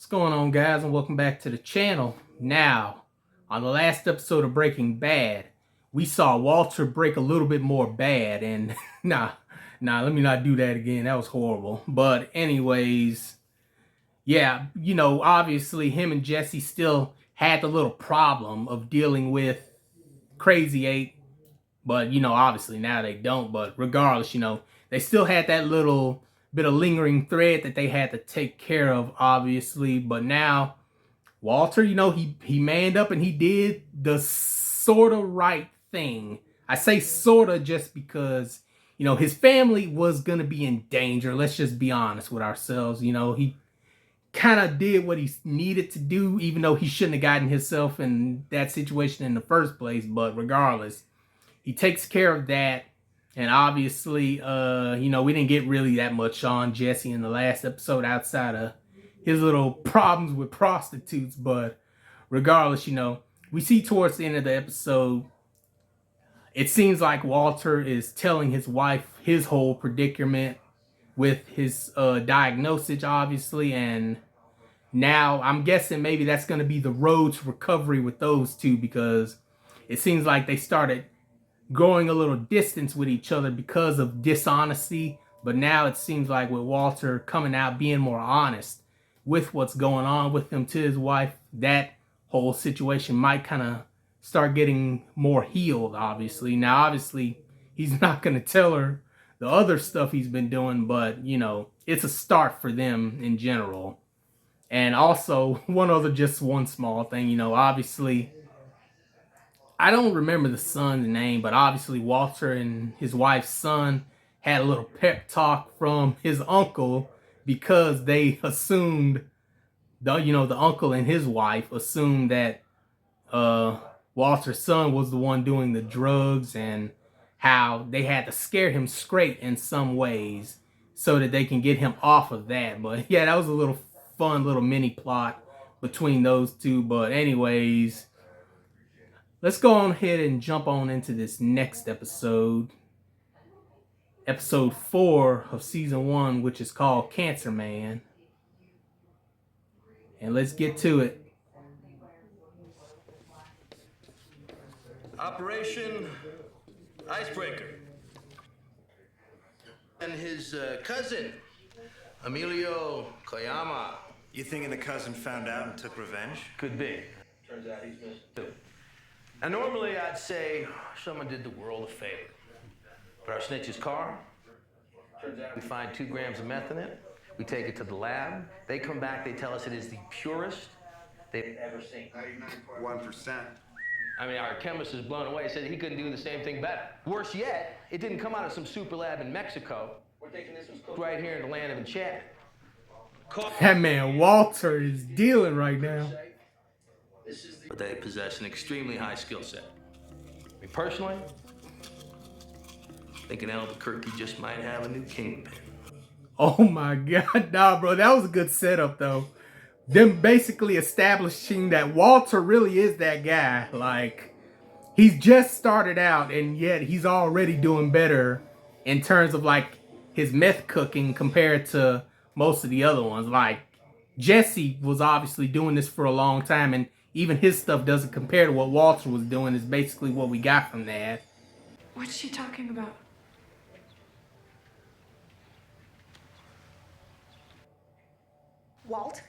What's going on, guys, and welcome back to the channel. Now, on the last episode of Breaking Bad, we saw Walter break a little bit more bad, and let me not do that again. That was horrible. But anyways, yeah, obviously him and Jesse still had the little problem of dealing with Crazy 8, but obviously now they don't. But regardless, they still had that little bit of lingering thread that they had to take care of, obviously. But now Walter, he manned up and he did the sort of right thing. I say sort of just because, his family was going to be in danger. Let's just be honest with ourselves. He kind of did what he needed to do, even though he shouldn't have gotten himself in that situation in the first place. But regardless, he takes care of that. And obviously, we didn't get really that much on Jesse in the last episode outside of his little problems with prostitutes. But regardless, we see towards the end of the episode, it seems like Walter is telling his wife his whole predicament with his diagnosis, obviously. And now I'm guessing maybe that's going to be the road to recovery with those two, because it seems like they started growing a little distance with each other because of dishonesty. But now it seems like with Walter coming out being more honest with what's going on with him to his wife, that whole situation might kind of start getting more healed, obviously. Now, obviously, he's not going to tell her the other stuff he's been doing, but, it's a start for them in general. And also, one small thing, obviously, I don't remember the son's name, but obviously Walter and his wife's son had a little pep talk from his uncle, because they assumed the uncle and his wife assumed that Walter's son was the one doing the drugs, and how they had to scare him straight in some ways so that they can get him off of that. But yeah, that was a little fun little mini plot between those two. But anyways, let's go on ahead and jump on into this next episode. Episode 4 of Season 1, which is called Cancer Man. And let's get to it. Operation Icebreaker. And his cousin, Emilio Koyama. You thinking the cousin found out and took revenge? Could be. Turns out he's missing too. And normally I'd say someone did the world a favor. But our snitch's car, turns out we find 2 grams of meth in it. We take it to the lab. They come back, they tell us it is the purest they've ever seen. 1%. I mean, our chemist is blown away. He said he couldn't do the same thing better. Worse yet, it didn't come out of some super lab in Mexico. We're thinking this was cooked right here in the land of enchantment. That man Walter is dealing right now. They possess an extremely high skill set. Me personally, thinking Albuquerque just might have a new kingpin. Oh my God, nah, bro, that was a good setup though. Them basically establishing that Walter really is that guy. Like, he's just started out, and yet he's already doing better in terms of like his meth cooking compared to most of the other ones. Like, Jesse was obviously doing this for a long time, and even his stuff doesn't compare to what Walter was doing, is basically what we got from that. What's she talking about? Walt?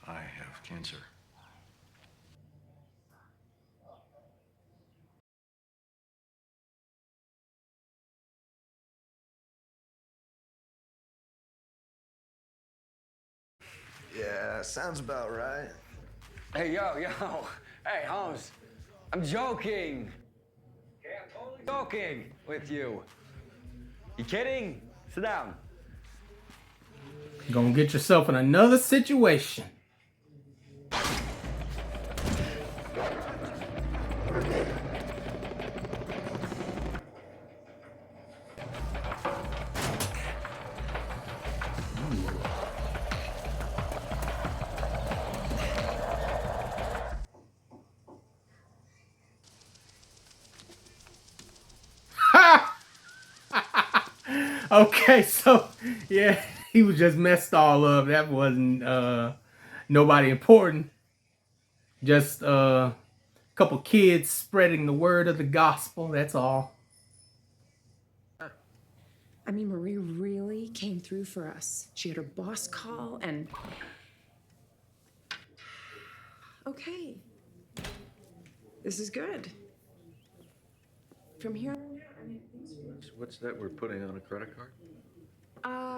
I have cancer. Yeah, sounds about right. Hey, yo. Hey, Holmes. I'm joking. Joking with you. You kidding? Sit down. You're gonna get yourself in another situation. Okay, so yeah, he was just messed all up. That wasn't nobody important. Just a couple kids spreading the word of the gospel. That's all. I mean, Marie really came through for us. She had her boss call and... Okay. This is good. From here on out, I mean, What's that we're putting on a credit card?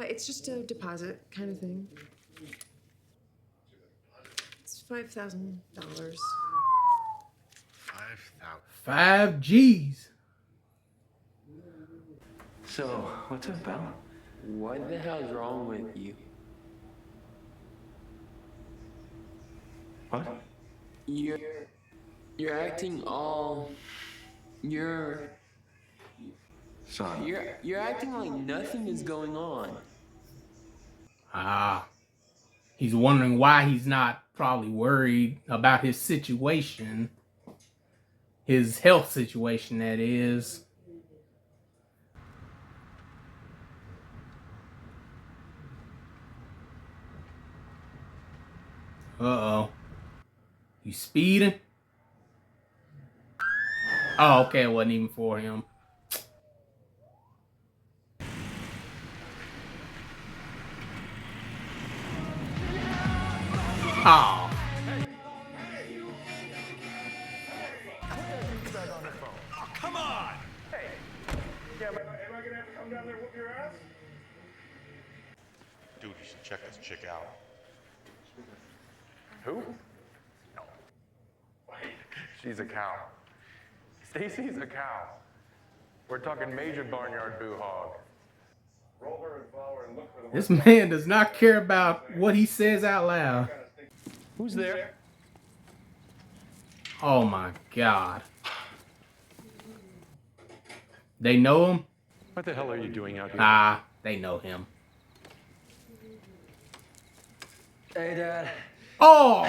it's just a deposit kind of thing. It's $5,000. 5,000. 5 G's. So, what's it about? What the hell's wrong with you? What? You're acting all. You're Son. you're acting like nothing is going on. Ah. He's wondering why he's not probably worried about his situation. His health situation, that is. Uh-oh. You speeding? Oh, okay, it wasn't even for him. Oh. Come on! Am I gonna have to come down there and whoop your ass? Dude, you should check this chick out. Who? No. She's a cow. Stacy's a cow. We're talking major barnyard boo hog. Roll her and follow her and look for the This man does not care about what he says out loud. Who's there? Oh my God. They know him? What the hell are you doing out here? Ah, they know him. Hey, Dad. Oh!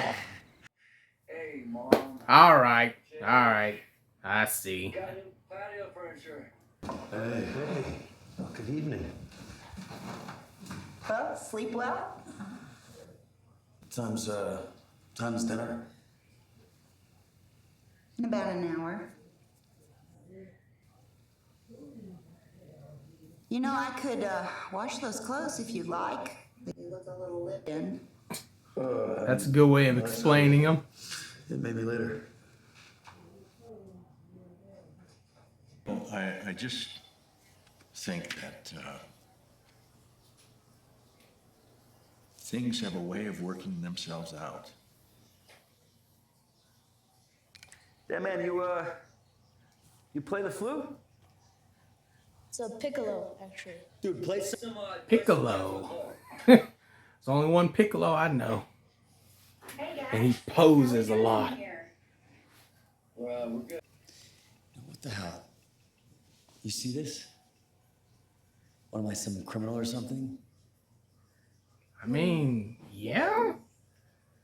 Hey, Mom. All right. I see. Got new patio furniture. Hey. Oh, good evening. Well, sleep well? Time's dinner? In about an hour. You know, I could wash those clothes if you'd like. They look a little lived in. That's a good way of explaining him. Yeah, maybe later. Well, I just think that things have a way of working themselves out. Yeah, man, you play the flute? It's a piccolo, actually. Dude, play some. Piccolo. There's only one Piccolo I know. Hey guys. And he poses a lot. Well, we're good. What the hell? You see this? What am I, some criminal or something? I mean, yeah.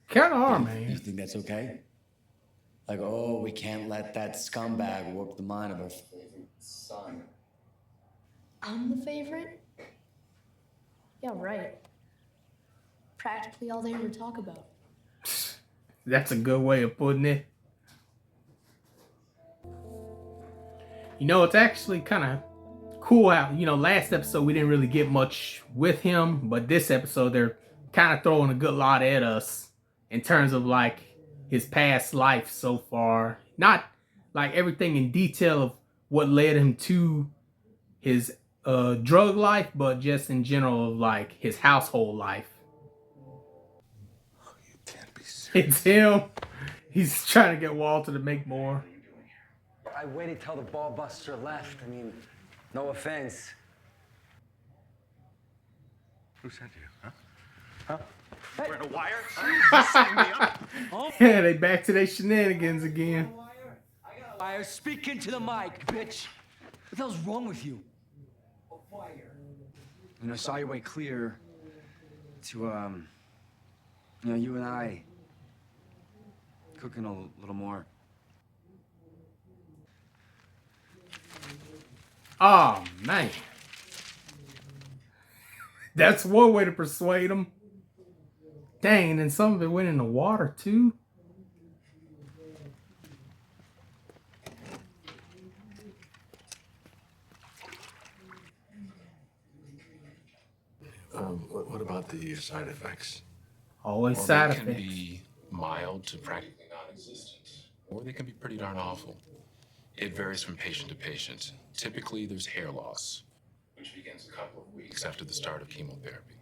Kind of are, You man. think that's okay? Like, oh, we can't let that scumbag warp the mind of our favorite son. I'm the favorite? Yeah, right. Practically all there to talk about. That's a good way of putting it. You know, it's actually kind of cool how, you know, last episode we didn't really get much with him, but this episode they're kind of throwing a good lot at us in terms of like his past life so far. Not like everything in detail of what led him to his drug life, but just in general of like his household life. Oh, you can't be serious. It's him. He's trying to get Walter to make more. I waited till the ball buster left. I mean, no offense. Who sent you, huh? Huh? Wearing a wire? Jesus, sign me up. Yeah, they back to their shenanigans again. I was speaking to the mic, bitch. What the hell's wrong with you? And I saw your way clear to, you know, you and I cooking a little more. Oh, man. That's one way to persuade him. Dang, and some of it went in the water too. What about the side effects? Always Well, side they can effects. be mild to practically non-existent, or they can be pretty darn awful. It varies from patient to patient. Typically, there's hair loss, which begins a couple of weeks after the start of chemotherapy.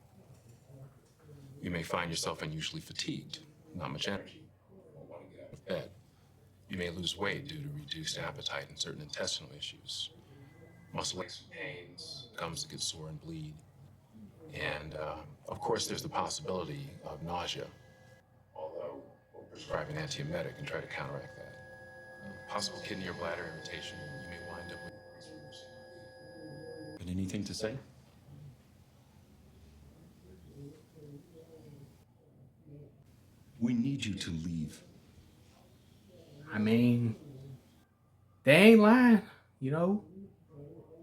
You may find yourself unusually fatigued, not much energy, or want to get out of bed. You may lose weight due to reduced appetite and certain intestinal issues. Muscle aches and pains, gums that get sore and bleed. And, of course, there's the possibility of nausea, although we'll prescribe an antiemetic and try to counteract that. Possible kidney or bladder irritation, you may wind up with... Anything to say? We need you to leave. I mean, they ain't lying, you know.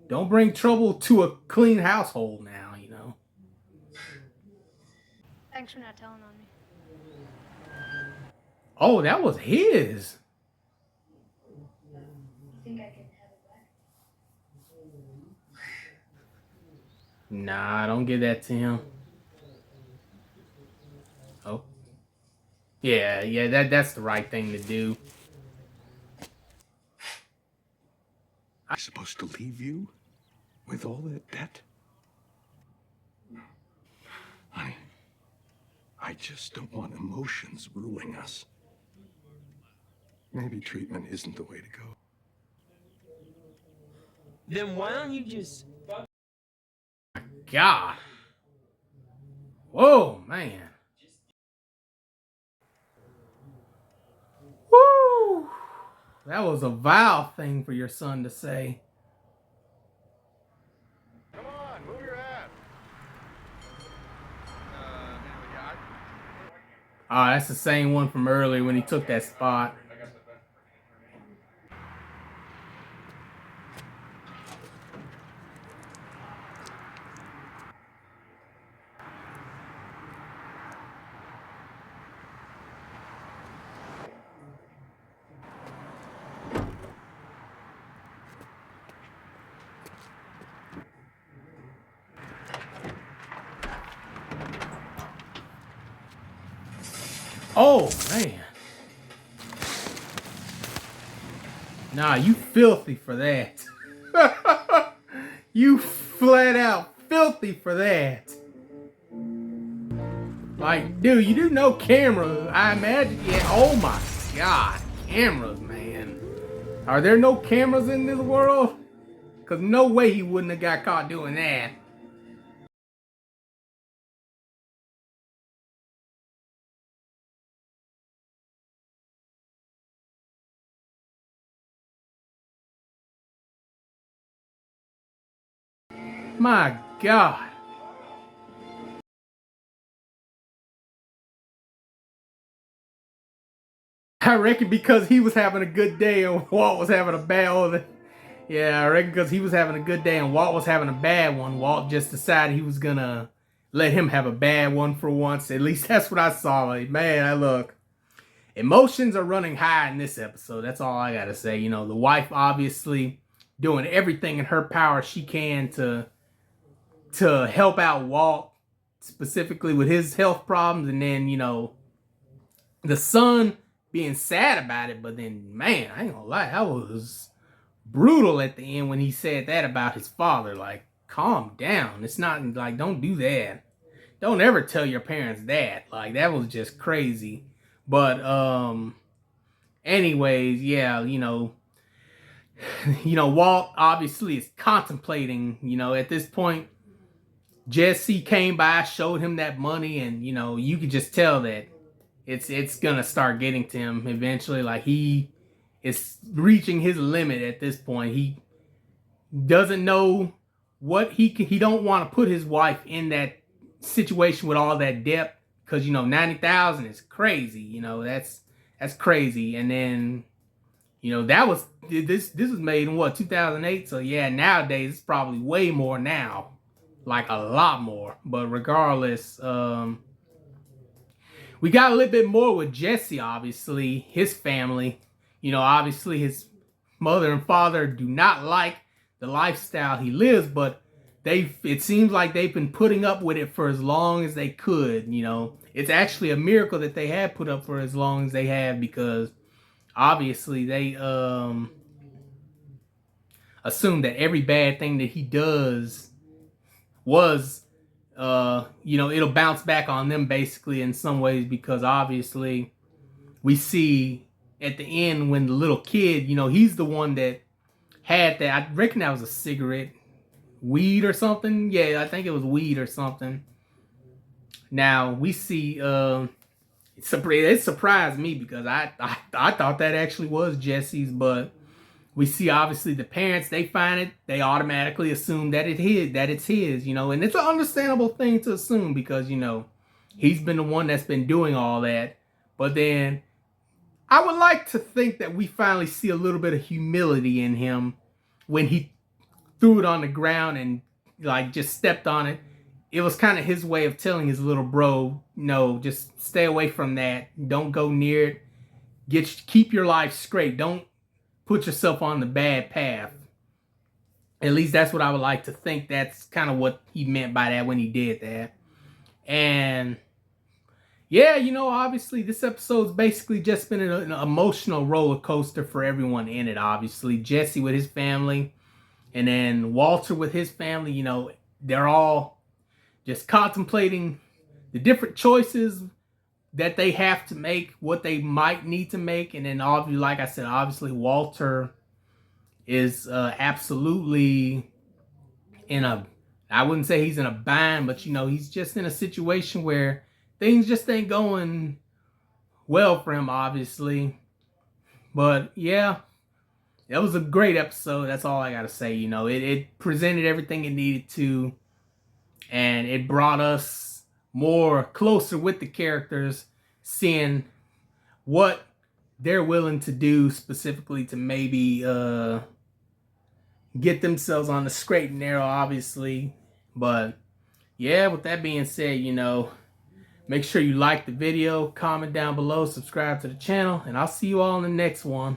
Don't bring trouble to a clean household now, you know. Thanks for not telling on me. Oh, that was his. You think I can have it back? Nah, don't give that to him. Oh. Yeah, that's the right thing to do. I'm supposed to leave you with all that debt? Honey, I just don't want emotions ruling us. Maybe treatment isn't the way to go. Then why don't you just... God. Whoa, man. Woo. That was a vile thing for your son to say. Come on, move your ass. Oh, that's the same one from earlier when he took that spot. Oh, man. Nah, you filthy for that. You flat out filthy for that. Like, dude, you do know cameras. I imagine, yeah, oh my God. Cameras, man. Are there no cameras in this world? Because no way he wouldn't have got caught doing that. My God. I reckon because he was having a good day and Walt was having a bad one. Yeah, I reckon because he was having a good day and Walt was having a bad one, Walt just decided he was gonna let him have a bad one for once. At least that's what I saw. Like, man, look. Emotions are running high in this episode. That's all I gotta say. You know, the wife obviously doing everything in her power she can to help out Walt, specifically with his health problems, and then, you know, the son being sad about it, but then, man, I ain't gonna lie, that was brutal at the end when he said that about his father. Like, calm down. It's not, like, don't do that. Don't ever tell your parents that. Like, that was just crazy. But, anyways, yeah, you know, Walt obviously is contemplating, you know, at this point, Jesse came by, showed him that money, and, you know, you could just tell that it's gonna start getting to him eventually. Like, he is reaching his limit at this point. He doesn't know what he don't want to put his wife in that situation with all that debt, because, you know, 90,000 is crazy. You know, that's crazy. And then, you know, this was made in what, 2008? So yeah, nowadays it's probably way more now. like a lot more. But regardless, we got a little bit more with Jesse, obviously, his family. You know, obviously his mother and father do not like the lifestyle he lives, but it seems like they've been putting up with it for as long as they could. You know, it's actually a miracle that they have put up for as long as they have, because obviously they assume that every bad thing that he does was you know, it'll bounce back on them basically in some ways, because obviously we see at the end when the little kid, you know, he's the one that had that. I reckon that was a cigarette, weed or something. Yeah, I think it was weed or something. Now we see it surprised me, because I thought that actually was Jesse's, but we see obviously the parents, they find it, they automatically assume that it's his, you know, and it's an understandable thing to assume, because, you know, he's been the one that's been doing all that. But then I would like to think that we finally see a little bit of humility in him when he threw it on the ground and like just stepped on it. It was kind of his way of telling his little bro, no, just stay away from that. Don't go near it. Keep your life straight. Don't put yourself on the bad path. At least that's what I would like to think. That's kind of what he meant by that when he did that. And yeah, you know, obviously this episode's basically just been an emotional roller coaster for everyone in it. Obviously Jesse with his family, and then Walter with his family. You know, they're all just contemplating the different choices that they have to make, what they might need to make. And then obviously, like I said, obviously Walter is absolutely in a, I wouldn't say he's in a bind, but you know, he's just in a situation where things just ain't going well for him, obviously. But yeah, that was a great episode. That's all I gotta say. You know, it presented everything it needed to, and it brought us more closer with the characters, seeing what they're willing to do specifically to maybe get themselves on the straight and narrow, obviously. But yeah, with that being said, you know, make sure you like the video, comment down below, subscribe to the channel, and I'll see you all in the next one.